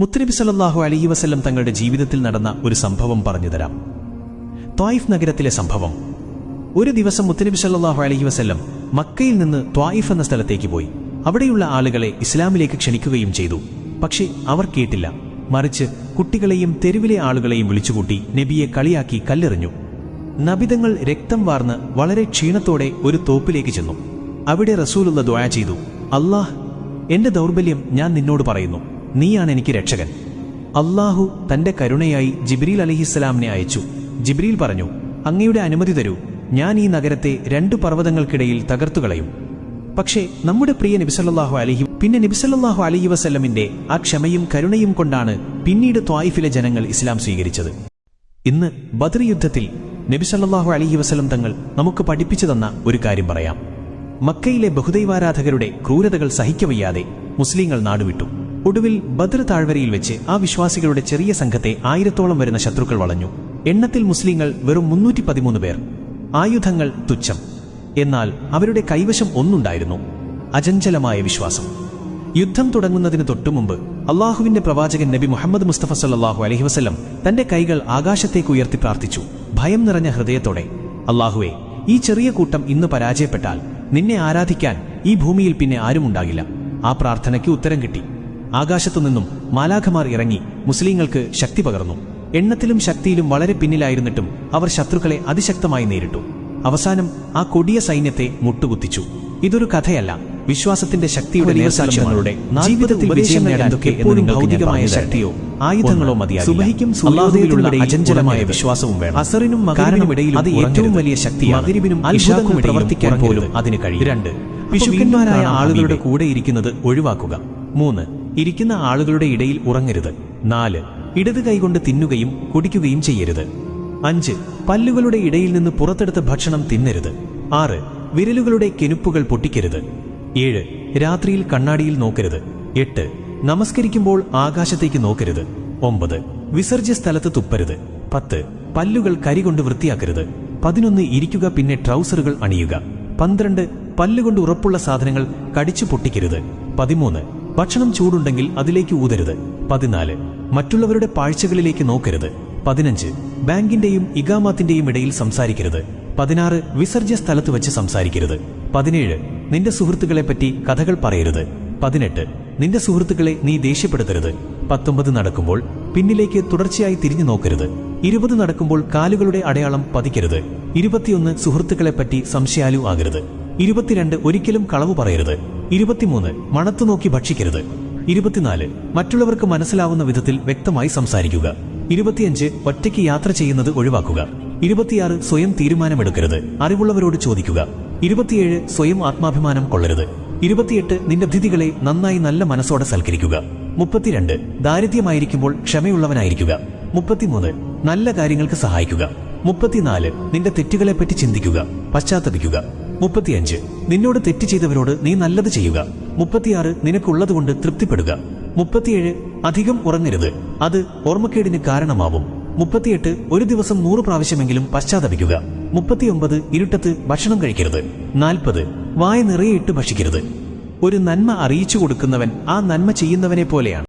മുത്തുനബി സല്ലല്ലാഹു അലൈഹി വസല്ലം തങ്ങളുടെ ജീവിതത്തിൽ നടന്ന ഒരു സംഭവം പറഞ്ഞുതരാം. ത്വായിഫ് നഗരത്തിലെ സംഭവം. ഒരു ദിവസം മുത്തുനബി സല്ലല്ലാഹു അലൈഹി വസല്ലം മക്കയിൽ നിന്ന് ത്വായിഫ് എന്ന സ്ഥലത്തേക്ക് പോയി. അവിടെയുള്ള ആളുകളെ ഇസ്ലാമിലേക്ക് ക്ഷണിക്കുകയും ചെയ്തു. പക്ഷേ അവർ കേട്ടില്ല. മറിച്ച് കുട്ടികളെയും തെരുവിലെ ആളുകളെയും വിളിച്ചുകൂട്ടി നബിയെ കളിയാക്കി കല്ലെറിഞ്ഞു. നബിതങ്ങൾ രക്തം വാർന്ന് വളരെ ക്ഷീണത്തോടെ ഒരു തോപ്പിലേക്ക് ചെന്നു. അവിടെ റസൂലുള്ള ദുആ ചെയ്തു, അല്ലാഹ്, എന്റെ ദൗർബല്യം ഞാൻ നിന്നോട് പറയുന്നു, നീയാണ് എനിക്ക് രക്ഷകൻ. അല്ലാഹു തന്റെ കരുണയായി ജിബ്രീൽ അലൈഹിസ്സലാമിനെ അയച്ചു. ജിബ്രീൽ പറഞ്ഞു, അങ്ങയുടെ അനുമതി തരൂ, ഞാൻ ഈ നഗരത്തെ 2 പർവ്വതങ്ങൾക്കിടയിൽ തകർത്തുകളയും. പക്ഷേ നമ്മുടെ പ്രിയ നബി സല്ലല്ലാഹു അലൈഹി വസല്ലമിന്റെ ആ ക്ഷമയും കരുണയും കൊണ്ടാണ് പിന്നീട് ത്വായിഫിലെ ജനങ്ങൾ ഇസ്ലാം സ്വീകരിച്ചത്. ഇന്ന് ബദർ യുദ്ധത്തിൽ നബി സല്ലല്ലാഹു അലൈഹി വസല്ലം തങ്ങൾ നമുക്ക് പഠിപ്പിച്ചു തന്ന ഒരു കാര്യം പറയാം. മക്കയിലെ ബഹുദൈവാരാധകരുടെ ക്രൂരതകൾ സഹിക്കവയ്യാതെ മുസ്ലിങ്ങൾ നാടുവിട്ടു. ഒടുവിൽ ബദർ താഴ്വരയിൽ വെച്ച് ആ വിശ്വാസികളുടെ ചെറിയ സംഘത്തെ 1000-ഓളം വരുന്ന ശത്രുക്കൾ വളഞ്ഞു. എണ്ണത്തിൽ മുസ്ലിങ്ങൾ വെറും 313 പേർ. ആയുധങ്ങൾ തുച്ഛം. എന്നാൽ അവരുടെ കൈവശം ഒന്നുണ്ടായിരുന്നു: അചഞ്ചലമായ വിശ്വാസം. യുദ്ധം തുടങ്ങുന്നതിന് തൊട്ടുമുമ്പ് അള്ളാഹുവിന്റെ പ്രവാചകൻ നബി മുഹമ്മദ് മുസ്തഫ സല്ലല്ലാഹു അലൈഹി വസല്ലം തന്റെ കൈകൾ ആകാശത്തേക്ക് ഉയർത്തി പ്രാർത്ഥിച്ചു, ഭയം നിറഞ്ഞ ഹൃദയത്തോടെ. അള്ളാഹുവേ, ഈ ചെറിയ കൂട്ടം ഇന്ന് പരാജയപ്പെട്ടാൽ നിന്നെ ആരാധിക്കാൻ ഈ ഭൂമിയിൽ പിന്നെ ആരുമുണ്ടാകില്ല. ആ പ്രാർത്ഥനയ്ക്ക് ഉത്തരം കിട്ടി. ആകാശത്തുനിന്നും മാലാഖമാർ ഇറങ്ങി മുസ്ലിങ്ങൾക്ക് ശക്തി പകർന്നു. എണ്ണത്തിലും ശക്തിയിലും വളരെ പിന്നിലായിരുന്നിട്ടും അവർ ശത്രുക്കളെ അതിശക്തമായി നേരിട്ടു. അവസാനം ആ കൊടിയ സൈന്യത്തെ മുട്ടുകുത്തിച്ചു. ഇതൊരു കഥയല്ല, വിശ്വാസത്തിന്റെ ശക്തിയുടെ നേർസാക്ഷ്യങ്ങളുടെ ജീവിതത്തിൽ വിജയം നേടാൻ എപ്പോഴും ഭൗതികമായ ശക്തിയോ ആയുധങ്ങളോ മതിയാകില്ല. സുബഹിക്കും സൂര്യോദയത്തിലുള്ള അചഞ്ചലമായ വിശ്വാസവും വേണം. അസറിനും മഗ്‌രിബിനും ഇടയിൽ അത് ഏറ്റവും വലിയ ശക്തിയാണ്. മഗ്‌രിബിനും അത്ഭുതങ്ങൾ പ്രവർത്തിക്കാൻ പോലും അതിന് കഴിയും. 2. പിശുക്കന്മാരായ ആളുകളുടെ കൂടെ ഇരിക്കുന്നത് ഒഴിവാക്കുക. 3. ഇരിക്കുന്ന ആളുകളുടെ ഇടയിൽ ഉറങ്ങരുത്. 4. ഇടത് കൈകൊണ്ട് തിന്നുകയും കുടിക്കുകയും ചെയ്യരുത്. 5. പല്ലുകളുടെ ഇടയിൽ നിന്ന് പുറത്തെടുത്ത ഭക്ഷണം തിന്നരുത്. 6. വിരലുകളുടെ കെനുപ്പുകൾ പൊട്ടിക്കരുത്. 7. രാത്രിയിൽ കണ്ണാടിയിൽ നോക്കരുത്. 8. നമസ്കരിക്കുമ്പോൾ ആകാശത്തേക്ക് നോക്കരുത്. 9. വിസർജ്യ സ്ഥലത്ത് തുപ്പരുത്. 10. പല്ലുകൾ കരികൊണ്ട് വൃത്തിയാക്കരുത്. 11. ഇരിക്കുക, പിന്നെ ട്രൗസറുകൾ അണിയുക. 12. പല്ലുകൊണ്ട് ഉറപ്പുള്ള സാധനങ്ങൾ കടിച്ചു പൊട്ടിക്കരുത്. 13. ഭക്ഷണം ചൂടുണ്ടെങ്കിൽ അതിലേക്ക് ഊതരുത്. 14. മറ്റുള്ളവരുടെ പാഴ്ചകളിലേക്ക് നോക്കരുത്. 15. ബാങ്കിന്റെയും ഇഖാമത്തിന്റെയും ഇടയിൽ സംസാരിക്കരുത്. 16. വിസർജ്യ സ്ഥലത്ത് വെച്ച് സംസാരിക്കരുത്. 17. നിന്റെ സുഹൃത്തുക്കളെപ്പറ്റി കഥകൾ പറയരുത്. 18. നിന്റെ സുഹൃത്തുക്കളെ നീ ദേഷ്യപ്പെടുത്തരുത്. 19. നടക്കുമ്പോൾ പിന്നിലേക്ക് തുടർച്ചയായി തിരിഞ്ഞു നോക്കരുത്. 20. നടക്കുമ്പോൾ കാലുകളുടെ അടയാളം പതിക്കരുത്. 21. സുഹൃത്തുക്കളെപ്പറ്റി സംശയാലു ആകരുത്. 22. ഒരിക്കലും കളവ് പറയരുത്. 23. മണത്തു നോക്കി ഭക്ഷിക്കരുത്. 24. മറ്റുള്ളവർക്ക് മനസ്സിലാവുന്ന വിധത്തിൽ വ്യക്തമായി സംസാരിക്കുക. 25. ഒറ്റയ്ക്ക് യാത്ര ചെയ്യുന്നത് ഒഴിവാക്കുക. 26. സ്വയം തീരുമാനമെടുക്കരുത്, അറിവുള്ളവരോട് ചോദിക്കുക. 27. സ്വയം ആത്മാഭിമാനം കൊള്ളരുത്. 28. നിന്റെ അതിഥികളെ നന്നായി നല്ല മനസ്സോടെ സൽക്കരിക്കുക. 32. ദാരിദ്ര്യമായിരിക്കുമ്പോൾ ക്ഷമയുള്ളവനായിരിക്കുക. 33. നല്ല കാര്യങ്ങൾക്ക് സഹായിക്കുക. 34. നിന്റെ തെറ്റുകളെപ്പറ്റി ചിന്തിക്കുക, പശ്ചാത്തപിക്കുക. 35. നിന്നോട് തെറ്റ് ചെയ്തവരോട് നീ നല്ലത് ചെയ്യുക. 36. നിനക്കുള്ളതുകൊണ്ട് തൃപ്തിപ്പെടുക. 37. അധികം ഉറങ്ങരുത്, അത് ഓർമ്മക്കേടിന് കാരണമാവും. 38. ഒരു ദിവസം 100 പ്രാവശ്യമെങ്കിലും പശ്ചാത്തപിക്കുക. 39. ഇരുട്ടത്ത് ഭക്ഷണം കഴിക്കരുത്. 40. വായ നിറയെ ഇട്ട് ഭക്ഷിക്കരുത്. ഒരു നന്മ അറിയിച്ചു കൊടുക്കുന്നവൻ ആ നന്മ ചെയ്യുന്നവനെ പോലെയാണ്.